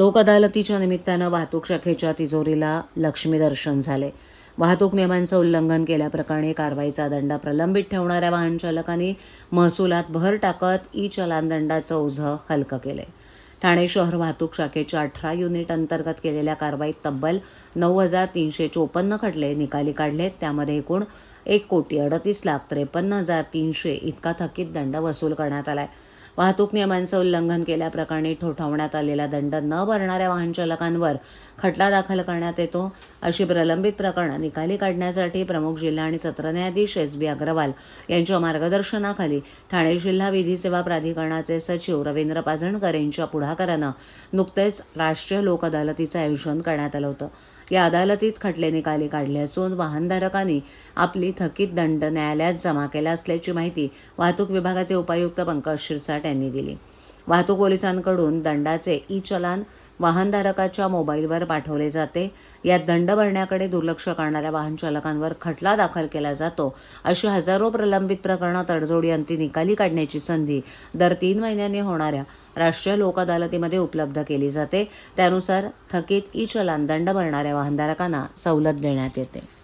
लोक अदालतीच्या निमित्तानं वाहतूक शाखेच्या तिजोरीला लक्ष्मी दर्शन झाले. वाहतूक नियमांचं उल्लंघन केल्याप्रकरणी कारवाईचा दंड प्रलंबित ठेवणाऱ्या वाहन चालकांनी महसुलात भर टाकत ई चलान दंडाचं ओझं हलकं केलंय. ठाणे शहर वाहतूक शाखेच्या 18 युनिट अंतर्गत केलेल्या कारवाईत तब्बल 9,354 खटले निकाली काढलेत. त्यामध्ये एकूण 1,38,53,300 इतका थकीत दंड वसूल करण्यात आलाय. वाहतूक नियमांचं उल्लंघन केल्याप्रकरणी ठोठावण्यात आलेला दंड न भरणाऱ्या वाहन चालकांवर खटला दाखल करण्यात येतो. अशी प्रलंबित प्रकरणं निकाली काढण्यासाठी प्रमुख जिल्हा आणि सत्र न्यायाधीश SB अग्रवाल यांच्या मार्गदर्शनाखाली ठाणे जिल्हा विधी सेवा प्राधिकरणाचे सचिव रवींद्र पाजणकर यांच्या पुढाकारानं नुकतेच राष्ट्रीय लोक अदालतीचं आयोजन करण्यात आलं होतं. या अदालतीत खटले निकाली काढले असून वाहनधारकांनी आपली थकीत दंड न्यायालयात जमा केला असल्याची माहिती वाहतूक विभागाचे उपायुक्त पंकज शिरसाट यांनी दिली. वाहतूक पोलिसांकडून दंडाचे ई चलान वाहनधारकाच्या मोबाईलवर पाठवले जाते. यात दंड भरण्याकडे दुर्लक्ष करणाऱ्या वाहन चालकांवर खटला दाखल केला जातो. अशी हजारो प्रलंबित प्रकरणं तडजोडी अंती निकाली काढण्याची संधी दर 3 महिन्यांनी होणाऱ्या राष्ट्रीय लोक अदालतीमध्ये उपलब्ध केली जाते. त्यानुसार थकीत ई चलान दंड भरणाऱ्या वाहनधारकांना सवलत देण्यात येते.